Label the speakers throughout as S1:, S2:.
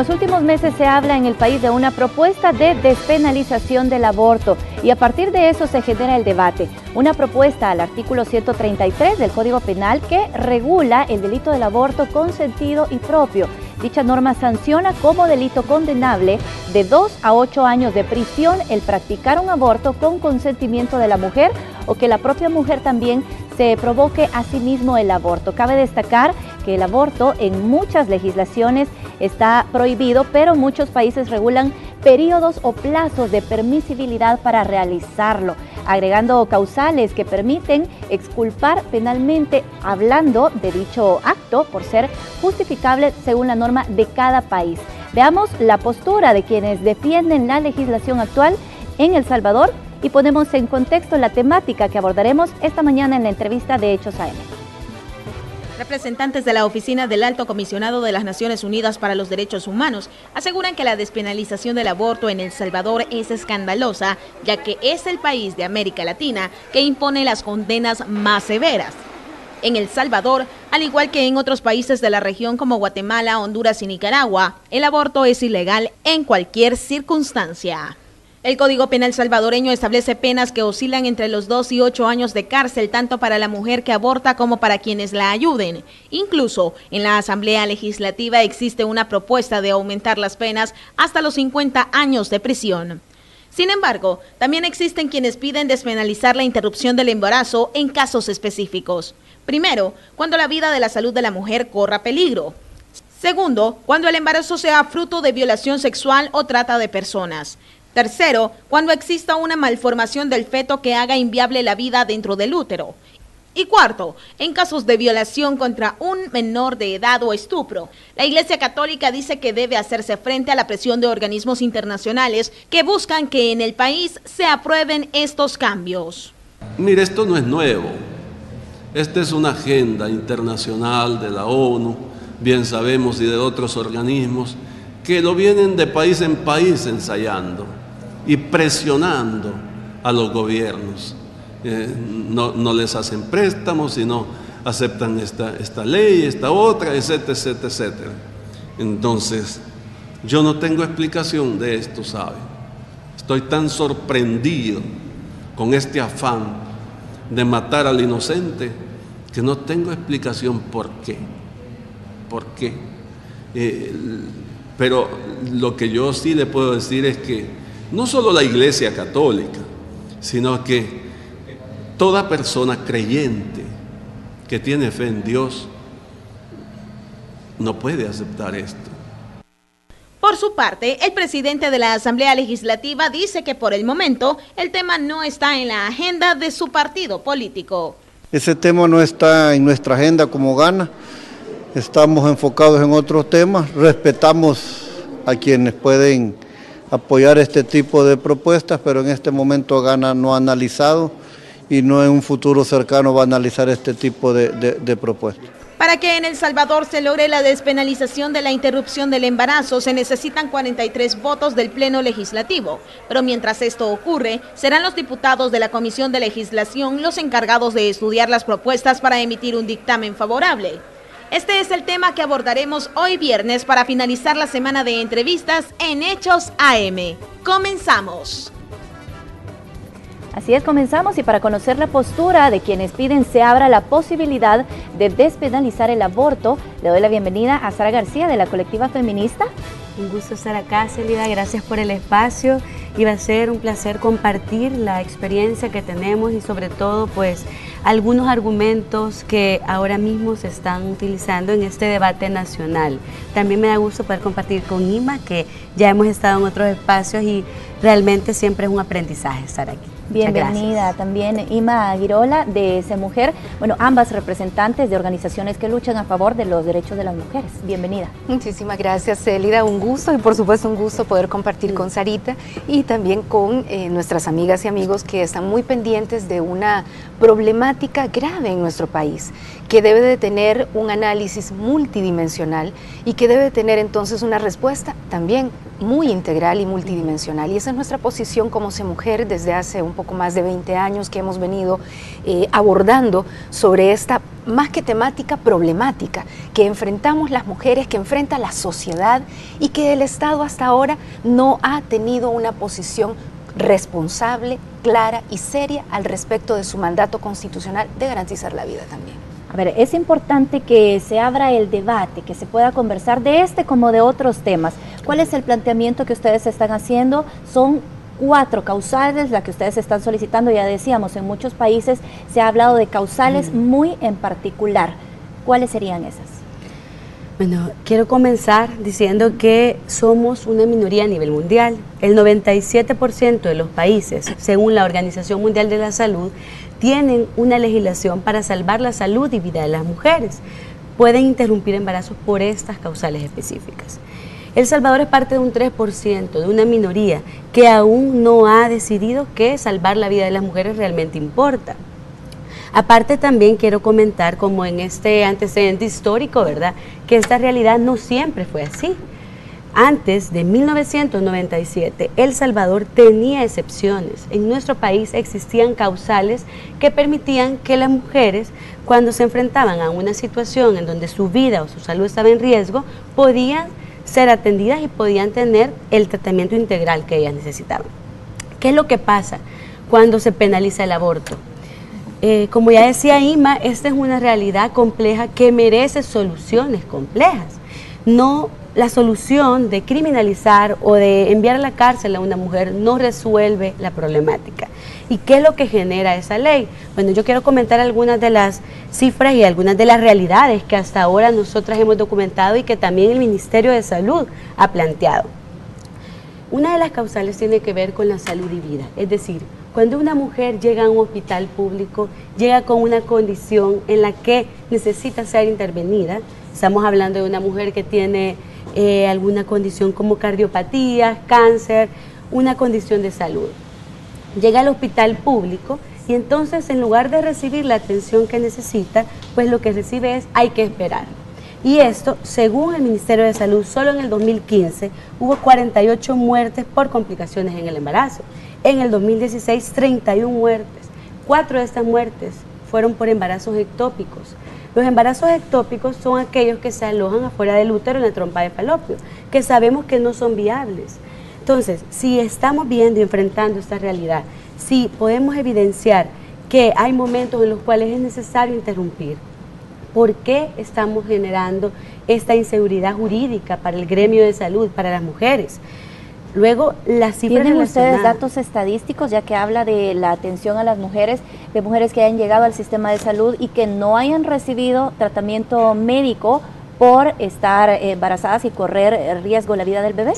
S1: los últimos meses se habla en el país de una propuesta de despenalización del aborto y a partir de eso se genera el debate. Una propuesta al artículo 133 del Código Penal que regula el delito del aborto consentido y propio. Dicha norma sanciona como delito condenable de 2 a 8 años de prisión el practicar un aborto con consentimiento de la mujer o que la propia mujer también se provoque a sí mismo el aborto. Cabe destacar que el aborto en muchas legislaciones está prohibido, pero muchos países regulan periodos o plazos de permisibilidad para realizarlo, agregando causales que permiten exculpar penalmente hablando de dicho acto por ser justificable según la norma de cada país. Veamos la postura de quienes defienden la legislación actual en El Salvador y ponemos en contexto la temática que abordaremos esta mañana en la entrevista de Hechos AM.
S2: Representantes de la Oficina del Alto Comisionado de las Naciones Unidas para los Derechos Humanos aseguran que la despenalización del aborto en El Salvador es escandalosa, ya que es el país de América Latina que impone las condenas más severas. En El Salvador, al igual que en otros países de la región como Guatemala, Honduras y Nicaragua, el aborto es ilegal en cualquier circunstancia. El Código Penal salvadoreño establece penas que oscilan entre los 2 y 8 años de cárcel, tanto para la mujer que aborta como para quienes la ayuden. Incluso en la Asamblea Legislativa existe una propuesta de aumentar las penas hasta los 50 años de prisión. Sin embargo, también existen quienes piden despenalizar la interrupción del embarazo en casos específicos. Primero, cuando la vida de la salud de la mujer corra peligro. Segundo, cuando el embarazo sea fruto de violación sexual o trata de personas. Tercero, cuando exista una malformación del feto que haga inviable la vida dentro del útero. Y cuarto, en casos de violación contra un menor de edad o estupro. La Iglesia Católica dice que debe hacerse frente a la presión de organismos internacionales que buscan que en el país se aprueben estos cambios.
S3: Mire, esto no es nuevo. Esta es una agenda internacional de la ONU, bien sabemos, y de otros organismos que lo vienen de país en país ensayando y presionando a los gobiernos. No les hacen préstamos, sino aceptan esta ley, esta otra, etcétera, etcétera, etcétera. Entonces, yo no tengo explicación de esto, ¿sabe? Estoy tan sorprendido con este afán de matar al inocente que no tengo explicación por qué. ¿Por qué? Pero lo que yo sí le puedo decir es que no solo la Iglesia Católica, sino que toda persona creyente que tiene fe en Dios no puede aceptar esto.
S2: Por su parte, el presidente de la Asamblea Legislativa dice que por el momento el tema no está en la agenda de su partido político.
S4: Ese tema no está en nuestra agenda como Gana. Estamos enfocados en otros temas, respetamos a quienes pueden apoyar este tipo de propuestas, pero en este momento Gana no ha analizado y no en un futuro cercano va a analizar este tipo de propuestas.
S2: Para que en El Salvador se logre la despenalización de la interrupción del embarazo, se necesitan 43 votos del Pleno Legislativo. Pero mientras esto ocurre, serán los diputados de la Comisión de Legislación los encargados de estudiar las propuestas para emitir un dictamen favorable. Este es el tema que abordaremos hoy viernes para finalizar la semana de entrevistas en Hechos AM. ¡Comenzamos!
S1: Así es, comenzamos y para conocer la postura de quienes piden se abra la posibilidad de despenalizar el aborto, le doy la bienvenida a Sara García de la colectiva feminista.
S5: Un gusto estar acá, Celida, gracias por el espacio y va a ser un placer compartir la experiencia que tenemos y sobre todo pues algunos argumentos que ahora mismo se están utilizando en este debate nacional. También me da gusto poder compartir con Ima, que ya hemos estado en otros espacios y realmente siempre es un aprendizaje estar aquí.
S1: Bienvenida también Ima Aguirola de CEMujer, bueno, ambas representantes de organizaciones que luchan a favor de los derechos de las mujeres. Bienvenida.
S6: Muchísimas gracias, Célida, un gusto y por supuesto un gusto poder compartir con Sarita y también con nuestras amigas y amigos que están muy pendientes de una problemática grave en nuestro país, que debe de tener un análisis multidimensional y que debe de tener entonces una respuesta también muy integral y multidimensional, y esa es nuestra posición como CEMujer desde hace un poco más de 20 años que hemos venido abordando sobre esta, más que temática, problemática que enfrentamos las mujeres, que enfrenta la sociedad y que el Estado hasta ahora no ha tenido una posición responsable, clara y seria al respecto de su mandato constitucional de garantizar la vida también.
S1: A ver, es importante que se abra el debate, que se pueda conversar de este como de otros temas. ¿Cuál es el planteamiento que ustedes están haciendo? Son 4 causales las que ustedes están solicitando. Ya decíamos, en muchos países se ha hablado de causales muy en particular. ¿Cuáles serían esas?
S5: Bueno, quiero comenzar diciendo que somos una minoría a nivel mundial. El 97% de los países, según la Organización Mundial de la Salud, tienen una legislación para salvar la salud y vida de las mujeres. Pueden interrumpir embarazos por estas causales específicas. El Salvador es parte de un 3%, de una minoría que aún no ha decidido que salvar la vida de las mujeres realmente importa. Aparte también quiero comentar, como en este antecedente histórico, ¿verdad?, que esta realidad no siempre fue así. Antes de 1997, El Salvador tenía excepciones. En nuestro país existían causales que permitían que las mujeres, cuando se enfrentaban a una situación en donde su vida o su salud estaba en riesgo, podían ser atendidas y podían tener el tratamiento integral que ellas necesitaban. ¿Qué es lo que pasa cuando se penaliza el aborto? Como ya decía Ima, esta es una realidad compleja que merece soluciones complejas. No, la solución de criminalizar o de enviar a la cárcel a una mujer no resuelve la problemática. ¿Y qué es lo que genera esa ley? Bueno, yo quiero comentar algunas de las cifras y algunas de las realidades que hasta ahora nosotras hemos documentado y que también el Ministerio de Salud ha planteado. Una de las causales tiene que ver con la salud y vida, es decir, cuando una mujer llega a un hospital público, llega con una condición en la que necesita ser intervenida. Estamos hablando de una mujer que tiene alguna condición como cardiopatía, cáncer, una condición de salud. Llega al hospital público y entonces, en lugar de recibir la atención que necesita, pues lo que recibe es hay que esperar. Y esto, según el Ministerio de Salud, solo en el 2015 hubo 48 muertes por complicaciones en el embarazo. En el 2016, 31 muertes. 4 de estas muertes fueron por embarazos ectópicos. Los embarazos ectópicos son aquellos que se alojan afuera del útero en la trompa de falopio, que sabemos que no son viables. Entonces, si estamos viendo y enfrentando esta realidad, si podemos evidenciar que hay momentos en los cuales es necesario interrumpir, ¿por qué estamos generando esta inseguridad jurídica para el gremio de salud, para las mujeres? Luego, las cifras
S1: ¿Tienen ustedes datos estadísticos, ya que habla de la atención a las mujeres, de mujeres que hayan llegado al sistema de salud y que no hayan recibido tratamiento médico por estar embarazadas y correr riesgo la vida del bebé?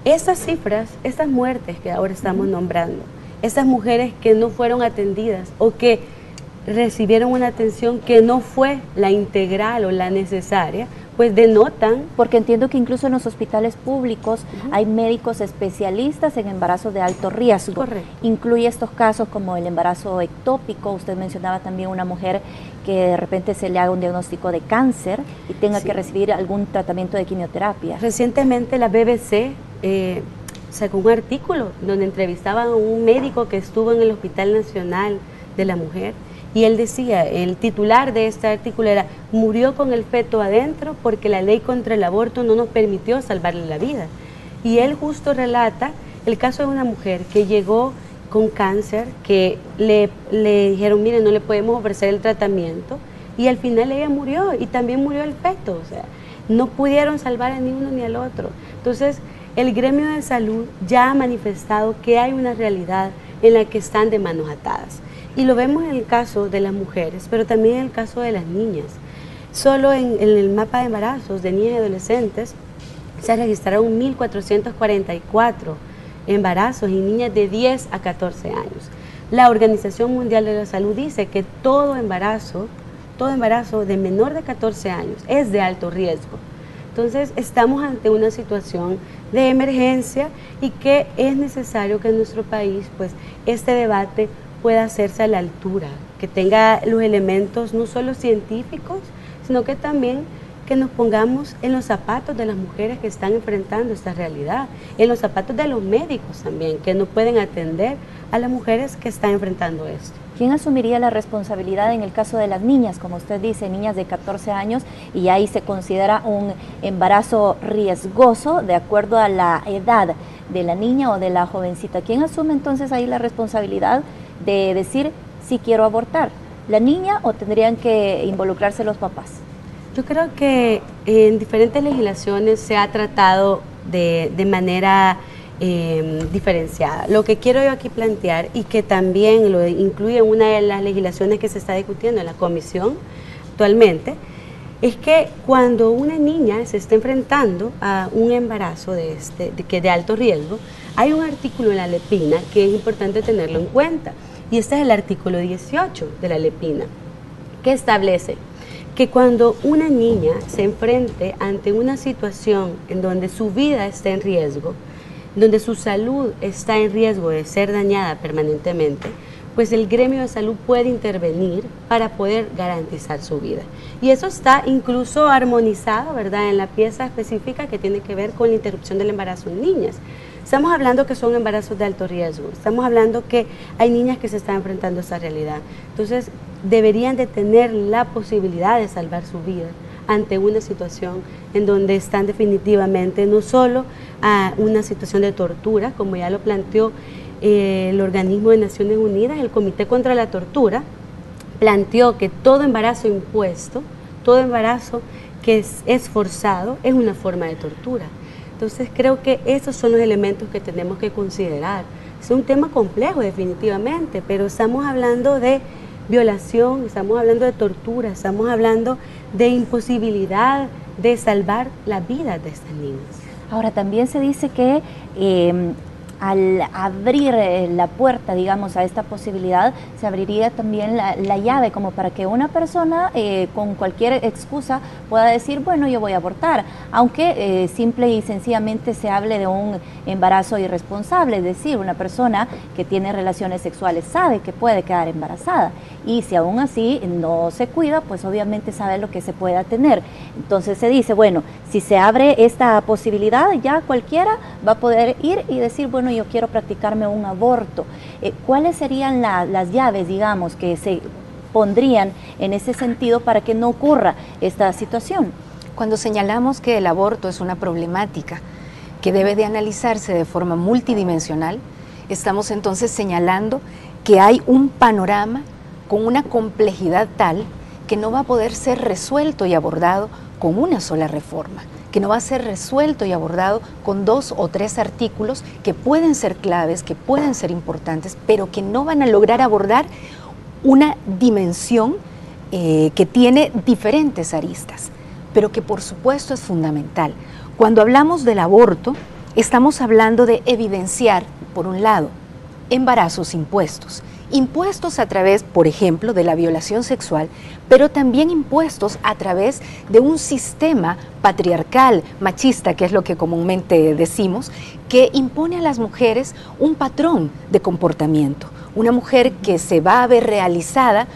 S5: Estas cifras, estas muertes que ahora estamos nombrando, estas mujeres que no fueron atendidas o que recibieron una atención que no fue la integral o la necesaria, pues denotan.
S1: Porque entiendo que incluso en los hospitales públicos hay médicos especialistas en embarazo de alto riesgo.
S5: Correcto.
S1: Incluye estos casos como el embarazo ectópico. Usted mencionaba también una mujer que de repente se le haga un diagnóstico de cáncer y tenga que recibir algún tratamiento de quimioterapia.
S5: Recientemente la BBC sacó un artículo donde entrevistaban a un médico que estuvo en el Hospital Nacional de la Mujer. Y él decía, el titular de este artículo era: murió con el feto adentro porque la ley contra el aborto no nos permitió salvarle la vida. Y él justo relata el caso de una mujer que llegó con cáncer, que le dijeron, mire, no le podemos ofrecer el tratamiento, y al final ella murió y también murió el feto. O sea, no pudieron salvar a ni uno ni al otro. Entonces, el gremio de salud ya ha manifestado que hay una realidad en la que están de manos atadas. Y lo vemos en el caso de las mujeres, pero también en el caso de las niñas. Solo en el mapa de embarazos de niñas y adolescentes se registraron 1.444 embarazos y niñas de 10 a 14 años. La Organización Mundial de la Salud dice que todo embarazo de menor de 14 años es de alto riesgo. Entonces, estamos ante una situación de emergencia y que es necesario que en nuestro país, pues, este debate pueda hacerse a la altura, que tenga los elementos no solo científicos, sino que también que nos pongamos en los zapatos de las mujeres que están enfrentando esta realidad, en los zapatos de los médicos también, que no pueden atender a las mujeres que están enfrentando esto.
S1: ¿Quién asumiría la responsabilidad en el caso de las niñas? Como usted dice, niñas de 14 años y ahí se considera un embarazo riesgoso de acuerdo a la edad de la niña o de la jovencita. ¿Quién asume entonces ahí la responsabilidad de decir si quiero abortar? ¿La niña o tendrían que involucrarse los papás?
S5: Yo creo que en diferentes legislaciones se ha tratado de manera diferenciada. Lo que quiero yo aquí plantear, y que también lo incluye en una de las legislaciones que se está discutiendo en la comisión actualmente, es que cuando una niña se está enfrentando a un embarazo de alto riesgo, hay un artículo en la LEPINA que es importante tenerlo en cuenta, y este es el artículo 18 de la LEPINA, que establece que cuando una niña se enfrente ante una situación en donde su vida está en riesgo, donde su salud está en riesgo de ser dañada permanentemente, pues el gremio de salud puede intervenir para poder garantizar su vida. Y eso está incluso armonizado, ¿verdad?, en la pieza específica que tiene que ver con la interrupción del embarazo en niñas. Estamos hablando que son embarazos de alto riesgo, estamos hablando que hay niñas que se están enfrentando a esa realidad. Entonces, deberían de tener la posibilidad de salvar su vida ante una situación en donde están definitivamente no solo a una situación de tortura, como ya lo planteó el organismo de Naciones Unidas, el Comité contra la Tortura, planteó que todo embarazo impuesto, todo embarazo que es forzado, es una forma de tortura. Entonces creo que esos son los elementos que tenemos que considerar. Es un tema complejo definitivamente, pero estamos hablando de violación, estamos hablando de tortura, estamos hablando de imposibilidad de salvar la vida de estas niñas.
S1: Ahora, también se dice que al abrir la puerta, digamos, a esta posibilidad, se abriría también la llave como para que una persona con cualquier excusa pueda decir, bueno, yo voy a abortar, aunque simple y sencillamente se hable de un embarazo irresponsable, es decir, una persona que tiene relaciones sexuales sabe que puede quedar embarazada y si aún así no se cuida, pues obviamente sabe lo que se pueda tener. Entonces se dice, bueno, si se abre esta posibilidad, ya cualquiera va a poder ir y decir, bueno, yo quiero practicarme un aborto. ¿Cuáles serían las llaves, digamos, que se pondrían en ese sentido para que no ocurra esta situación?
S6: Cuando señalamos que el aborto es una problemática que debe de analizarse de forma multidimensional, estamos entonces señalando que hay un panorama con una complejidad tal que no va a poder ser resuelto y abordado con una sola reforma, que no va a ser resuelto y abordado con 2 o 3 artículos que pueden ser claves, que pueden ser importantes, pero que no van a lograr abordar una dimensión que tiene diferentes aristas, pero que por supuesto es fundamental. Cuando hablamos del aborto, estamos hablando de evidenciar, por un lado, embarazos impuestos a través, por ejemplo, de la violación sexual, pero también impuestos a través de un sistema patriarcal, machista, que es lo que comúnmente decimos, que impone a las mujeres un patrón de comportamiento. Una mujer que se va a ver realizada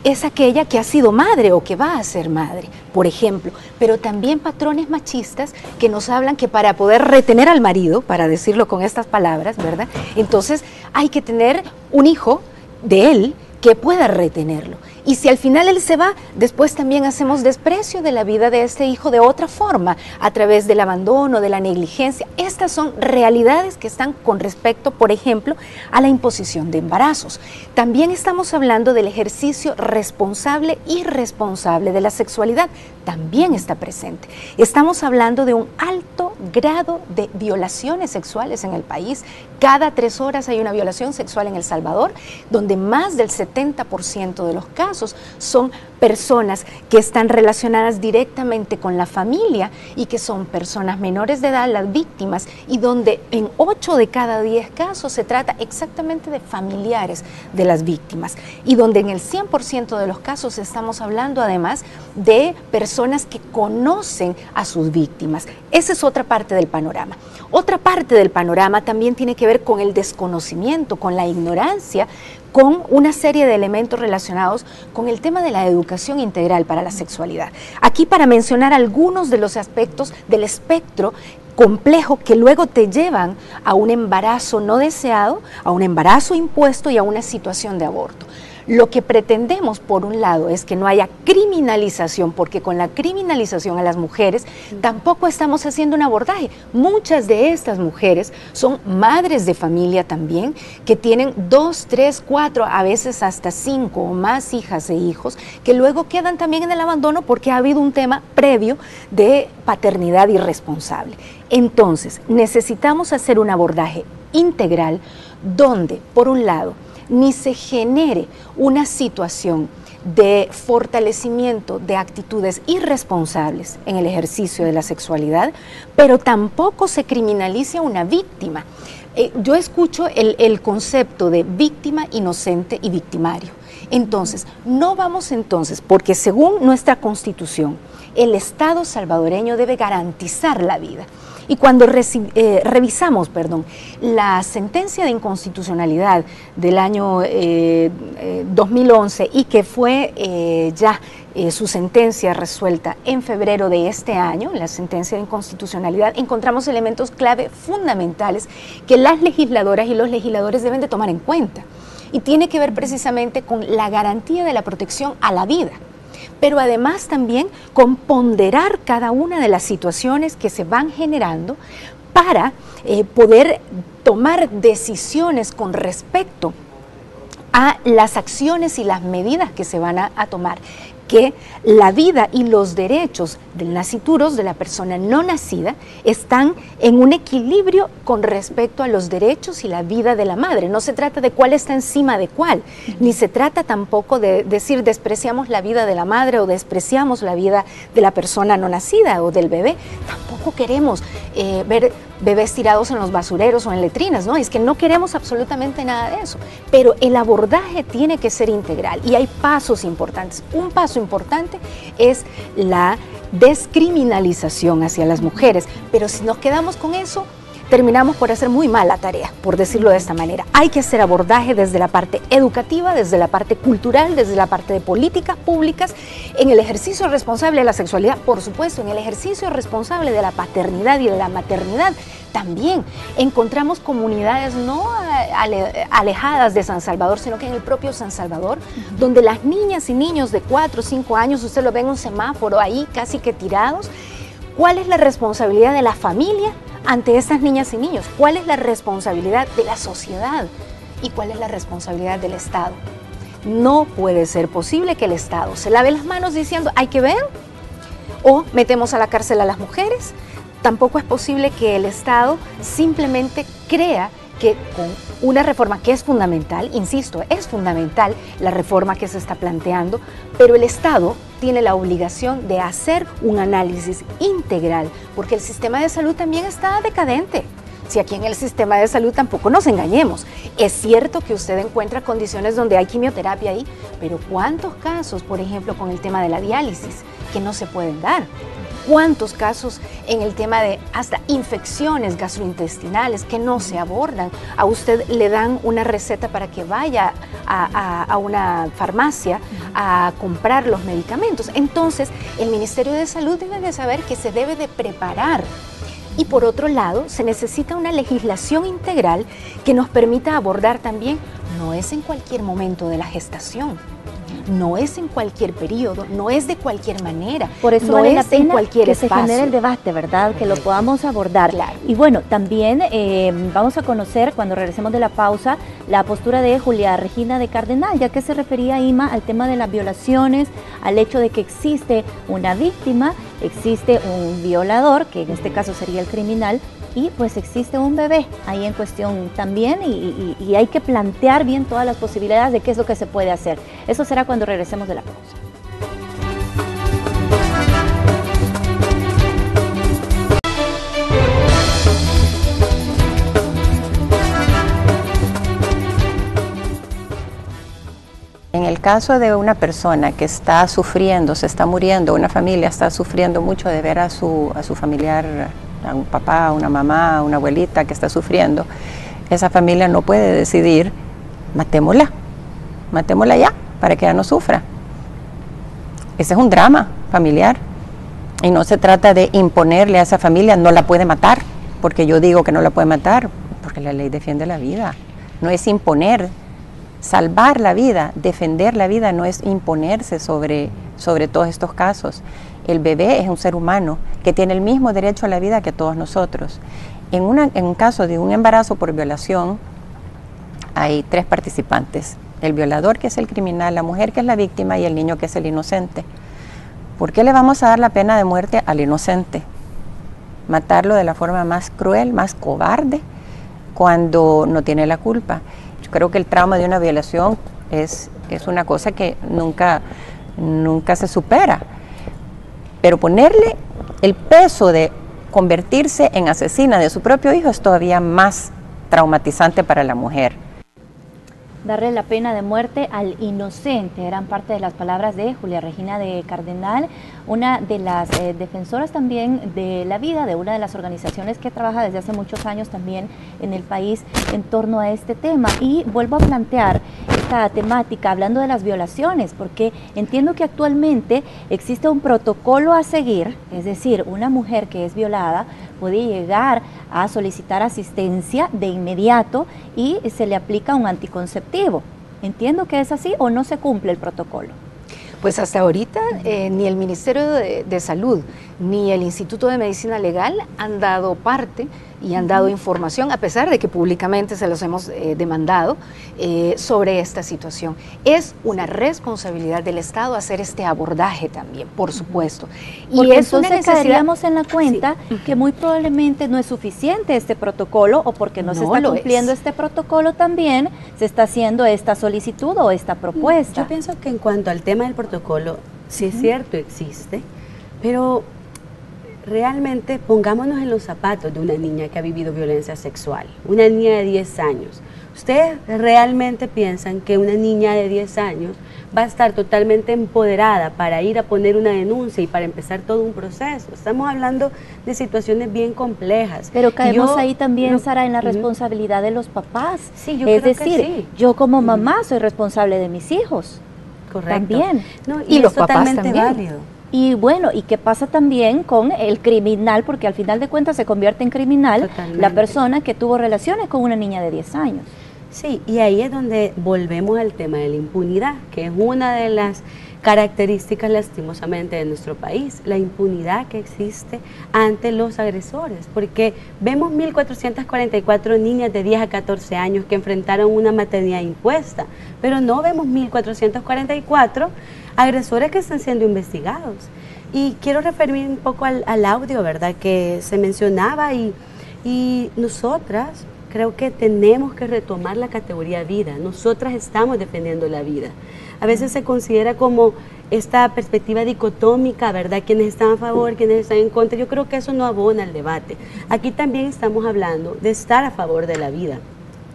S6: es aquella que ha sido madre o que va a ser madre, por ejemplo, pero también patrones machistas que nos hablan que para poder retener al marido, para decirlo con estas palabras, ¿verdad? Entonces hay que tener un hijo de él que pueda retenerlo. Y si al final él se va, después también hacemos desprecio de la vida de este hijo de otra forma, a través del abandono, de la negligencia. Estas son realidades que están con respecto, por ejemplo, a la imposición de embarazos. También estamos hablando del ejercicio responsable y irresponsable de la sexualidad. También está presente. Estamos hablando de un alto grado de violaciones sexuales en el país. Cada 3 horas hay una violación sexual en El Salvador, donde más del 70% de los casos son personas que están relacionadas directamente con la familia y que son personas menores de edad, las víctimas, y donde en 8 de cada 10 casos se trata exactamente de familiares de las víctimas, y donde en el 100% de los casos estamos hablando además de personas que conocen a sus víctimas. Esa es otra parte del panorama. Otra parte del panorama también tiene que ver con el desconocimiento, con la ignorancia, con una serie de elementos relacionados con el tema de la educación integral para la sexualidad. Aquí para mencionar algunos de los aspectos del espectro complejo que luego te llevan a un embarazo no deseado, a un embarazo impuesto y a una situación de aborto. Lo que pretendemos, por un lado, es que no haya criminalización, porque con la criminalización a las mujeres tampoco estamos haciendo un abordaje. Muchas de estas mujeres son madres de familia también, que tienen 2, 3, 4, a veces hasta 5 o más hijas e hijos, que luego quedan también en el abandono porque ha habido un tema previo de paternidad irresponsable. Entonces, necesitamos hacer un abordaje integral donde, por un lado, ni se genere una situación de fortalecimiento de actitudes irresponsables en el ejercicio de la sexualidad, pero tampoco se criminalice a una víctima. Yo escucho el concepto de víctima, inocente y victimario. Entonces, no vamos entonces, porque según nuestra Constitución, el Estado salvadoreño debe garantizar la vida. Y cuando revisamos la sentencia de inconstitucionalidad del año 2011 y que fue su sentencia resuelta en febrero de este año, la sentencia de inconstitucionalidad, encontramos elementos clave fundamentales que las legisladoras y los legisladores deben de tomar en cuenta. Y tiene que ver precisamente con la garantía de la protección a la vida, pero además también con ponderar cada una de las situaciones que se van generando para poder tomar decisiones con respecto a las acciones y las medidas que se van a tomar, que la vida y los derechos del nascituros, de la persona no nacida, están en un equilibrio con respecto a los derechos y la vida de la madre. No se trata de cuál está encima de cuál, ni se trata tampoco de decir despreciamos la vida de la madre o despreciamos la vida de la persona no nacida o del bebé. Tampoco queremos ver bebés tirados en los basureros o en letrinas, ¿no? Es que no queremos absolutamente nada de eso, pero el abordaje tiene que ser integral y hay pasos importantes. Un paso importante es la descriminalización hacia las mujeres, pero si nos quedamos con eso, terminamos por hacer muy mal la tarea, por decirlo de esta manera. Hay que hacer abordaje desde la parte educativa, desde la parte cultural, desde la parte de políticas públicas, en el ejercicio responsable de la sexualidad, por supuesto, en el ejercicio responsable de la paternidad y de la maternidad. También encontramos comunidades no alejadas de San Salvador, sino que en el propio San Salvador, donde las niñas y niños de 4 o 5 años, usted lo ve en un semáforo ahí casi que tirados. ¿Cuál es la responsabilidad de la familia ante estas niñas y niños? ¿Cuál es la responsabilidad de la sociedad? ¿Y cuál es la responsabilidad del Estado? No puede ser posible que el Estado se lave las manos diciendo hay que ver o metemos a la cárcel a las mujeres. Tampoco es posible que el Estado simplemente crea que con una reforma que es fundamental, insisto, es fundamental la reforma que se está planteando, pero el Estado tiene la obligación de hacer un análisis integral, porque el sistema de salud también está decadente. Si aquí en el sistema de salud tampoco nos engañemos, es cierto que usted encuentra condiciones donde hay quimioterapia ahí, pero ¿cuántos casos, por ejemplo, con el tema de la diálisis, que no se pueden dar? ¿Cuántos casos en el tema de hasta infecciones gastrointestinales que no se abordan? A usted le dan una receta para que vaya a una farmacia a comprar los medicamentos. Entonces, el Ministerio de Salud debe de saber que se debe de preparar. Y por otro lado, se necesita una legislación integral que nos permita abordar también, no es en cualquier momento de la gestación, no es en cualquier periodo, no es de cualquier manera.
S1: Por eso
S6: no
S1: vale la
S6: es en
S1: pena
S6: cualquier
S1: que
S6: espacio.
S1: se genere el debate, ¿verdad? Que lo podamos abordar.
S6: Claro.
S1: Y bueno, también vamos a conocer, cuando regresemos de la pausa, la postura de Julia Regina de Cardenal, ya que se refería, Ima, al tema de las violaciones, al hecho de que existe una víctima, existe un violador, que en este caso sería el criminal, y pues existe un bebé ahí en cuestión también y hay que plantear bien todas las posibilidades de qué es lo que se puede hacer. Eso será cuando regresemos de la pausa.
S7: En el caso de una persona que está sufriendo, se está muriendo, una familia está sufriendo mucho de ver a su familiar a un papá, a una mamá, a una abuelita que está sufriendo, esa familia no puede decidir, matémosla ya, para que ella no sufra. Ese es un drama familiar. Y no se trata de imponerle a esa familia, no la puede matar, porque yo digo que no la puede matar, porque la ley defiende la vida. No es imponer, salvar la vida, defender la vida, no es imponerse sobre todos estos casos. El bebé es un ser humano que tiene el mismo derecho a la vida que todos nosotros. En un caso de un embarazo por violación, hay 3 participantes. El violador, que es el criminal, la mujer, que es la víctima, y el niño, que es el inocente. ¿Por qué le vamos a dar la pena de muerte al inocente? Matarlo de la forma más cruel, más cobarde, cuando no tiene la culpa. Yo creo que el trauma de una violación es una cosa que nunca se supera. Pero ponerle el peso de convertirse en asesina de su propio hijo es todavía más traumatizante para la mujer.
S1: Darle la pena de muerte al inocente, eran parte de las palabras de Julia Regina de Cardenal, una de las defensoras también de la vida, de una de las organizaciones que trabaja desde hace muchos años también en el país en torno a este tema. Y vuelvo a plantear esta temática hablando de las violaciones, porque entiendo que actualmente existe un protocolo a seguir, es decir, una mujer que es violada puede llegar a solicitar asistencia de inmediato y se le aplica un anticonceptivo. Entiendo que es así, o no se cumple el protocolo.
S6: Pues hasta ahorita ni el Ministerio de Salud ni el Instituto de Medicina Legal han dado parte y han dado información, a pesar de que públicamente se los hemos demandado, sobre esta situación. Es una responsabilidad del Estado hacer este abordaje también, por supuesto.
S1: Y es entonces caeríamos en la cuenta que muy probablemente no es suficiente este protocolo, o porque no se está cumpliendo este protocolo también se está haciendo esta solicitud o esta propuesta.
S5: Yo pienso que en cuanto al tema del protocolo, sí es cierto, existe, pero realmente pongámonos en los zapatos de una niña que ha vivido violencia sexual, una niña de 10 años. ¿Ustedes realmente piensan que una niña de 10 años va a estar totalmente empoderada para ir a poner una denuncia y para empezar todo un proceso? Estamos hablando de situaciones bien complejas.
S1: Pero caemos ahí también, Sara, en la responsabilidad de los papás.
S5: Sí, yo
S1: es
S5: creo
S1: decir,
S5: que sí.
S1: Yo como mamá soy responsable de mis hijos.
S5: Correcto.
S1: También.
S5: No,
S6: y los papás
S5: totalmente
S6: también.
S5: válido.
S1: Y bueno, ¿y qué pasa también con el criminal? Porque al final de cuentas se convierte en criminal la persona que tuvo relaciones con una niña de 10 años.
S5: Sí, y ahí es donde volvemos al tema de la impunidad, que es una de las características lastimosamente de nuestro país, la impunidad que existe ante los agresores, porque vemos 1.444 niñas de 10 a 14 años que enfrentaron una maternidad impuesta, pero no vemos 1.444 agresores que están siendo investigados. Y quiero referirme un poco al audio, ¿verdad?, que se mencionaba, y nosotras creo que tenemos que retomar la categoría vida. Nosotras estamos defendiendo la vida. A veces se considera como esta perspectiva dicotómica, ¿verdad?, quienes están a favor, quienes están en contra. Yo creo que eso no abona el debate. Aquí también estamos hablando de estar a favor de la vida.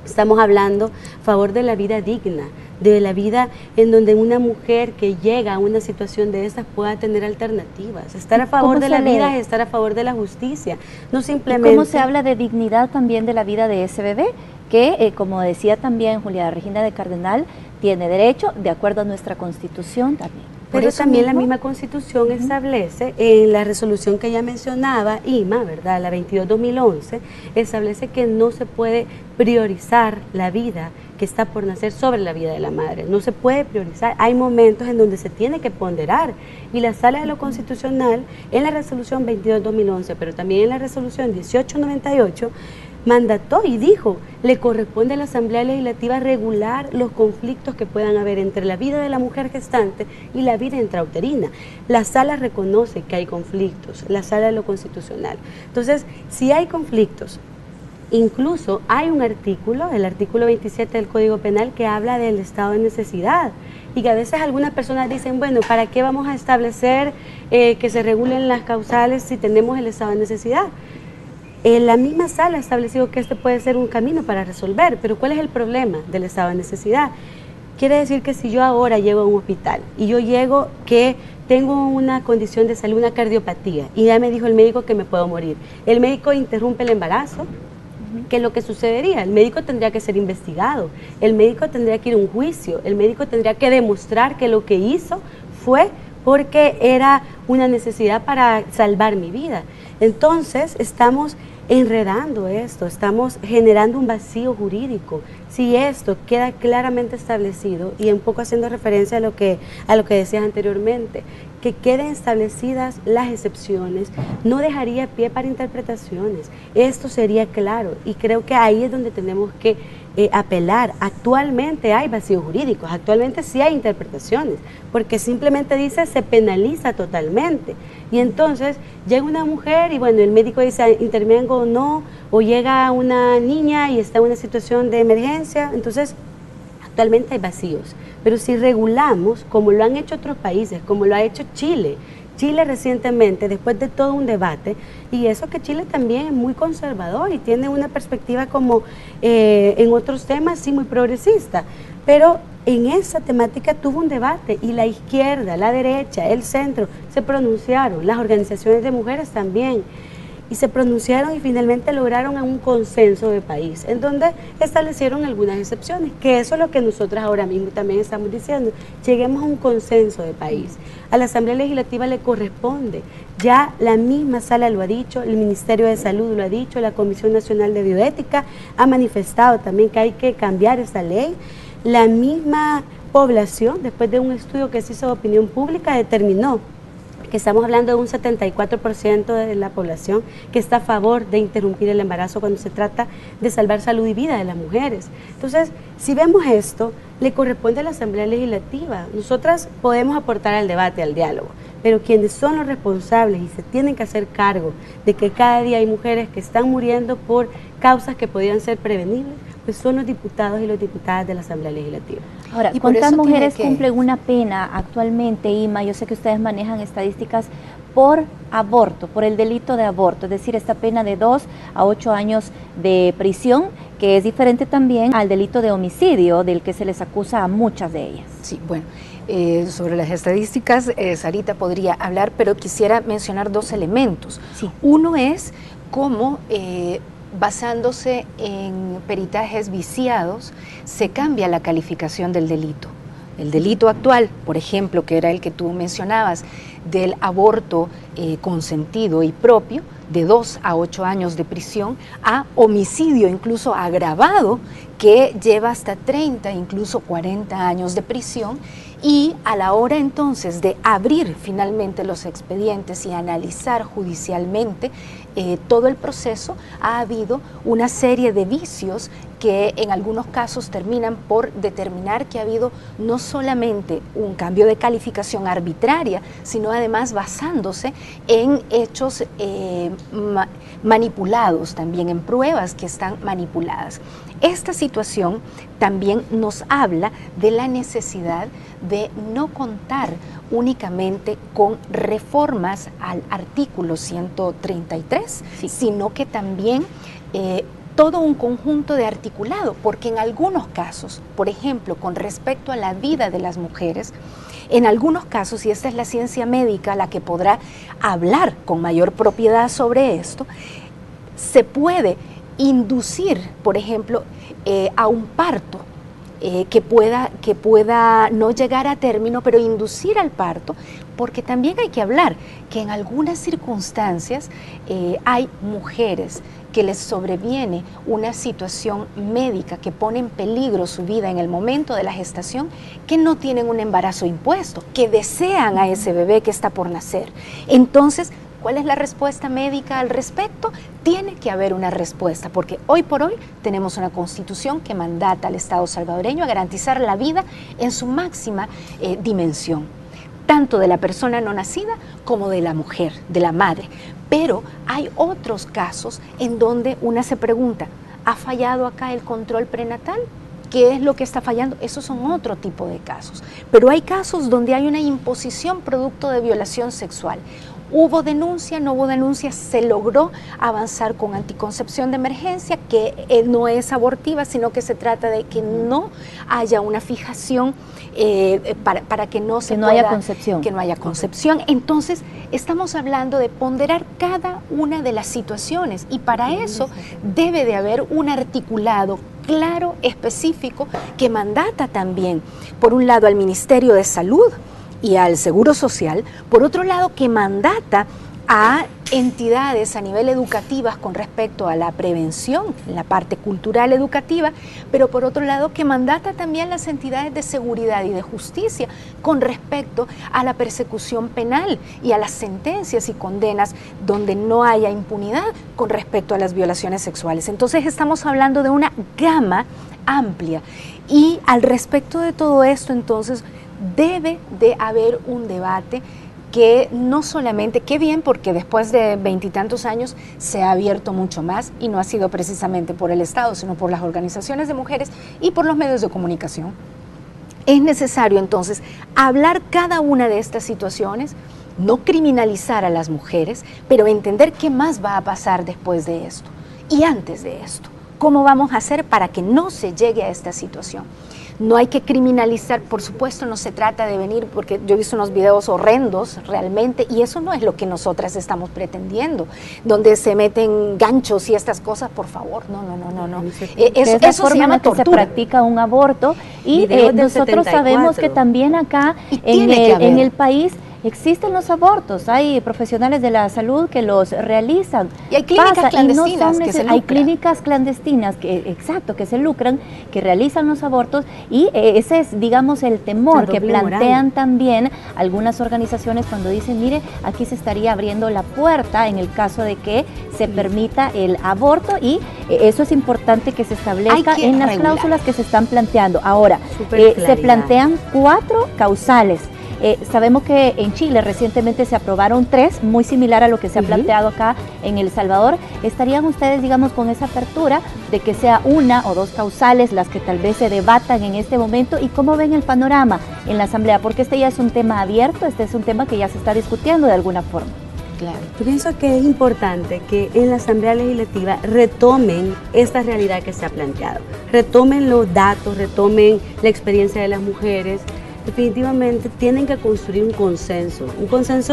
S5: Estamos hablando a favor de la vida digna, de la vida en donde una mujer que llega a una situación de estas pueda tener alternativas. Estar a favor de la vida es estar a favor de la justicia, no simplemente...
S1: ¿Y cómo se habla de dignidad también de la vida de ese bebé? Que, como decía también Julia Regina de Cardenal, tiene derecho de acuerdo a nuestra Constitución también.
S5: Pero también la misma Constitución establece, en la resolución que ya mencionaba, IMA, ¿verdad?, la 22/2011, establece que no se puede priorizar la vida que está por nacer sobre la vida de la madre. No se puede priorizar. Hay momentos en donde se tiene que ponderar. Y la Sala de lo Constitucional, en la resolución 22/2011, pero también en la resolución 1898, mandató y dijo, le corresponde a la Asamblea Legislativa regular los conflictos que puedan haber entre la vida de la mujer gestante y la vida intrauterina. La Sala reconoce que hay conflictos, la Sala de lo Constitucional. Entonces, si hay conflictos, incluso hay un artículo, el artículo 27 del Código Penal, que habla del estado de necesidad, y que a veces algunas personas dicen, bueno, ¿para qué vamos a establecer que se regulen las causales si tenemos el estado de necesidad? La misma Sala ha establecido que este puede ser un camino para resolver, pero ¿cuál es el problema del estado de necesidad? quiere decir que si yo ahora llego a un hospital y yo llego que tengo una condición de salud, una cardiopatía, y ya me dijo el médico que me puedo morir, el médico interrumpe el embarazo, ¿qué es lo que sucedería? El médico tendría que ser investigado, el médico tendría que ir a un juicio, el médico tendría que demostrar que lo que hizo fue porque era una necesidad para salvar mi vida. Entonces estamos enredando esto, estamos generando un vacío jurídico. Si esto queda claramente establecido, y un poco haciendo referencia a lo que decías anteriormente, que queden establecidas las excepciones, no dejaría pie para interpretaciones. Esto sería claro, y creo que ahí es donde tenemos que apelar. Actualmente hay vacíos jurídicos, actualmente sí hay interpretaciones, porque simplemente dice se penaliza totalmente. Y entonces llega una mujer y bueno, el médico dice intervengo o no, o llega una niña y está en una situación de emergencia, entonces actualmente hay vacíos. Pero si regulamos, como lo han hecho otros países, como lo ha hecho Chile recientemente, después de todo un debate, y eso que Chile también es muy conservador y tiene una perspectiva como en otros temas sí muy progresista, pero en esa temática tuvo un debate y la izquierda, la derecha, el centro se pronunciaron, las organizaciones de mujeres también, y se pronunciaron y finalmente lograron un consenso de país, en donde establecieron algunas excepciones, que eso es lo que nosotras ahora mismo también estamos diciendo, lleguemos a un consenso de país. A la Asamblea Legislativa le corresponde, ya la misma sala lo ha dicho, el Ministerio de Salud lo ha dicho, la Comisión Nacional de Bioética ha manifestado también que hay que cambiar esa ley. La misma población, después de un estudio que se hizo de opinión pública, determinó que estamos hablando de un 74% de la población que está a favor de interrumpir el embarazo cuando se trata de salvar salud y vida de las mujeres. Entonces, si vemos esto, le corresponde a la Asamblea Legislativa. Nosotras podemos aportar al debate, al diálogo, pero quienes son los responsables y se tienen que hacer cargo de que cada día hay mujeres que están muriendo por causas que podrían ser prevenibles, pues son los diputados y las diputadas de la Asamblea Legislativa.
S1: Ahora, ¿cuántas mujeres cumplen una pena actualmente, Ima? Yo sé que ustedes manejan estadísticas por aborto, por el delito de aborto, es decir, esta pena de 2 a 8 años de prisión, que es diferente también al delito de homicidio, del que se les acusa a muchas de ellas.
S6: Sí, bueno, sobre las estadísticas, Sarita podría hablar, pero quisiera mencionar 2 elementos. Sí. Uno es cómo basándose en peritajes viciados, se cambia la calificación del delito. El delito actual, por ejemplo, que era el que tú mencionabas, del aborto consentido y propio, de 2 a 8 años de prisión, a homicidio incluso agravado, que lleva hasta 30, incluso 40 años de prisión, y a la hora entonces de abrir finalmente los expedientes y analizar judicialmente todo el proceso, ha habido una serie de vicios que en algunos casos terminan por determinar que ha habido no solamente un cambio de calificación arbitraria, sino además basándose en hechos manipulados, también en pruebas que están manipuladas. Esta situación también nos habla de la necesidad de no contar únicamente con reformas al artículo 133, sí, sino que también todo un conjunto de articulado, porque en algunos casos, por ejemplo, con respecto a la vida de las mujeres, en algunos casos, y esta es la ciencia médica la que podrá hablar con mayor propiedad sobre esto, se puede inducir, por ejemplo, a un parto que pueda no llegar a término, pero inducir al parto, porque también hay que hablar que en algunas circunstancias hay mujeres que les sobreviene una situación médica que pone en peligro su vida en el momento de la gestación, que no tienen un embarazo impuesto, que desean a ese bebé que está por nacer. Entonces, ¿cuál es la respuesta médica al respecto? Tiene que haber una respuesta, porque hoy por hoy tenemos una constitución que mandata al Estado salvadoreño a garantizar la vida en su máxima dimensión, tanto de la persona no nacida como de la mujer, de la madre. Pero hay otros casos en donde una se pregunta, ¿ha fallado acá el control prenatal? ¿Qué es lo que está fallando? Esos son otro tipo de casos. Pero hay casos donde hay una imposición producto de violación sexual. Hubo denuncia, no hubo denuncia, se logró avanzar con anticoncepción de emergencia, que no es abortiva, sino que se trata de que no haya una fijación para que no
S1: haya concepción.
S6: Que no haya concepción. Entonces, estamos hablando de ponderar cada una de las situaciones y para eso debe de haber un articulado claro, específico, que mandata también, por un lado, al Ministerio de Salud y al Seguro Social, por otro lado, que mandata a entidades a nivel educativas con respecto a la prevención, la parte cultural educativa, pero por otro lado que mandata también las entidades de seguridad y de justicia con respecto a la persecución penal y a las sentencias y condenas donde no haya impunidad con respecto a las violaciones sexuales. Entonces estamos hablando de una gama amplia y al respecto de todo esto entonces debe de haber un debate que no solamente, qué bien porque después de 20 y tantos años se ha abierto mucho más y no ha sido precisamente por el Estado, sino por las organizaciones de mujeres y por los medios de comunicación. Es necesario entonces hablar cada una de estas situaciones, no criminalizar a las mujeres, pero entender qué más va a pasar después de esto y antes de esto. ¿Cómo vamos a hacer para que no se llegue a esta situación? No hay que criminalizar, por supuesto no se trata de venir, porque yo he visto unos videos horrendos realmente, y eso no es lo que nosotras estamos pretendiendo, donde se meten ganchos y estas cosas, por favor, no. Eso se llama tortura.
S1: Se practica un aborto y nosotros sabemos que también acá en el país existen los abortos, hay profesionales de la salud que los realizan.
S6: Y hay clínicas clandestinas que se lucran.
S1: Hay clínicas clandestinas que se lucran, que realizan los abortos y ese es, digamos, el temor que plantean también algunas organizaciones cuando dicen, mire, aquí se estaría abriendo la puerta en el caso de que se permita el aborto y eso es importante que se establezca en las cláusulas que se están planteando. Ahora, se plantean 4 causales. Sabemos que en Chile recientemente se aprobaron 3, muy similar a lo que se ha planteado acá en El Salvador. ¿Estarían ustedes, digamos, con esa apertura de que sea 1 o 2 causales las que tal vez se debatan en este momento? ¿Y cómo ven el panorama en la Asamblea? Porque este ya es un tema abierto, este es un tema que ya se está discutiendo de alguna forma.
S5: Claro. Yo pienso que es importante que en la Asamblea Legislativa retomen esta realidad que se ha planteado, retomen los datos, retomen la experiencia de las mujeres. Definitivamente tienen que construir un consenso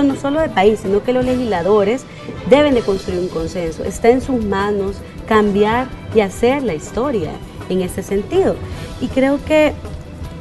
S5: no solo de país, sino que los legisladores deben de construir un consenso. Está en sus manos cambiar y hacer la historia en ese sentido. Y creo que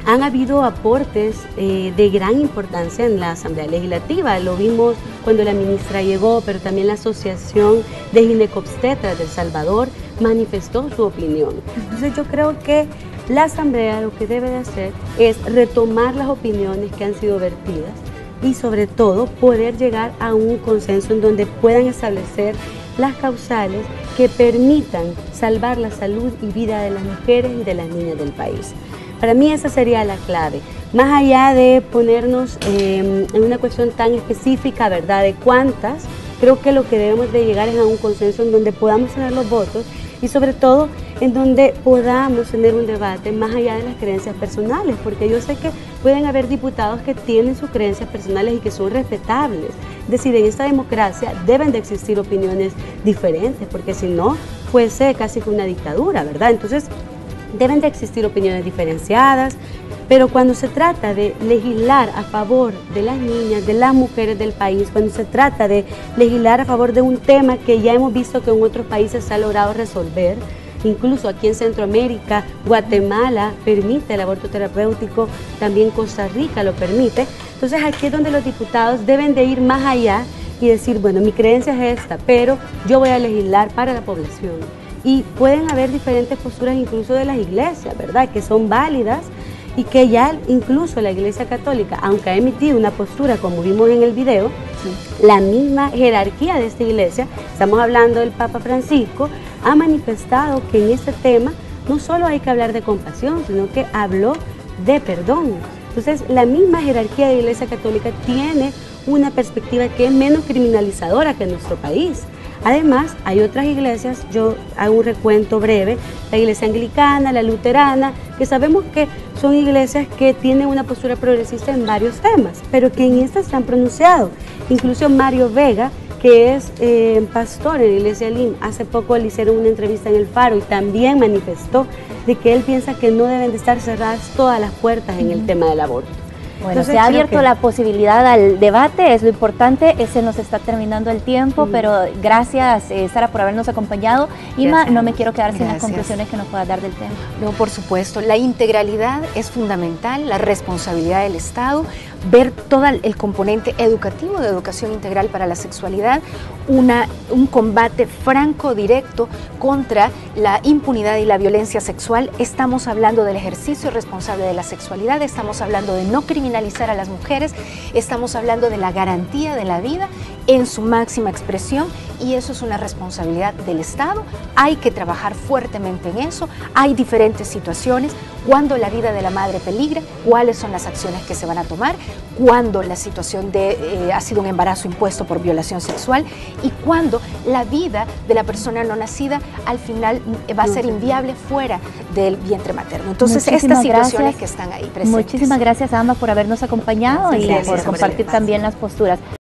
S5: han habido aportes de gran importancia en la Asamblea Legislativa. Lo vimos cuando la ministra llegó, pero también la Asociación de Ginecobstetras de El Salvador manifestó su opinión. Entonces yo creo que la Asamblea lo que debe de hacer es retomar las opiniones que han sido vertidas y sobre todo poder llegar a un consenso en donde puedan establecer las causales que permitan salvar la salud y vida de las mujeres y de las niñas del país. Para mí esa sería la clave, más allá de ponernos en una cuestión tan específica, ¿verdad?, de cuántas, creo que lo que debemos de llegar es a un consenso en donde podamos tener los votos y sobre todo en donde podamos tener un debate más allá de las creencias personales, porque yo sé que pueden haber diputados que tienen sus creencias personales y que son respetables. Es decir, en esta democracia deben de existir opiniones diferentes, porque si no, fuese casi que una dictadura, ¿verdad? Entonces, deben de existir opiniones diferenciadas, pero cuando se trata de legislar a favor de las niñas, de las mujeres del país, cuando se trata de legislar a favor de un tema que ya hemos visto que en otros países se ha logrado resolver, incluso aquí en Centroamérica, Guatemala permite el aborto terapéutico, también Costa Rica lo permite, entonces aquí es donde los diputados deben de ir más allá y decir, bueno, mi creencia es esta, pero yo voy a legislar para la población. Y pueden haber diferentes posturas incluso de las iglesias, ¿verdad?, que son válidas y que ya incluso la Iglesia Católica, aunque ha emitido una postura como vimos en el video, la misma jerarquía de esta iglesia, estamos hablando del Papa Francisco, ha manifestado que en este tema no solo hay que hablar de compasión, sino que habló de perdón. Entonces la misma jerarquía de la Iglesia Católica tiene una perspectiva que es menos criminalizadora que en nuestro país. Además, hay otras iglesias, yo hago un recuento breve, la iglesia anglicana, la luterana, que sabemos que son iglesias que tienen una postura progresista en varios temas, pero que en esta se han pronunciado. Incluso Mario Vega, que es pastor en la iglesia LIM, hace poco le hicieron una entrevista en El Faro y también manifestó de que él piensa que no deben de estar cerradas todas las puertas en el tema del aborto.
S1: Bueno,
S5: Entonces,
S1: se ha abierto la posibilidad al debate, es lo importante, se nos está terminando el tiempo, pero gracias Sara por habernos acompañado. Ima, no me quiero quedar sin las conclusiones que nos puedas dar del tema.
S6: No, por supuesto, la integralidad es fundamental, la responsabilidad del Estado, ver todo el componente educativo de educación integral para la sexualidad, un combate franco, directo contra la impunidad y la violencia sexual. Estamos hablando del ejercicio responsable de la sexualidad, estamos hablando de no criminalizar a las mujeres, estamos hablando de la garantía de la vida en su máxima expresión, y eso es una responsabilidad del Estado. Hay que trabajar fuertemente en eso. Hay diferentes situaciones, cuando la vida de la madre peligra, cuáles son las acciones que se van a tomar, cuando la situación ha sido un embarazo impuesto por violación sexual, y cuando la vida de la persona no nacida al final va a ser inviable fuera del vientre materno. Entonces, estas situaciones que están ahí presentes.
S1: Muchísimas gracias a ambas por habernos acompañado y por compartir también las posturas.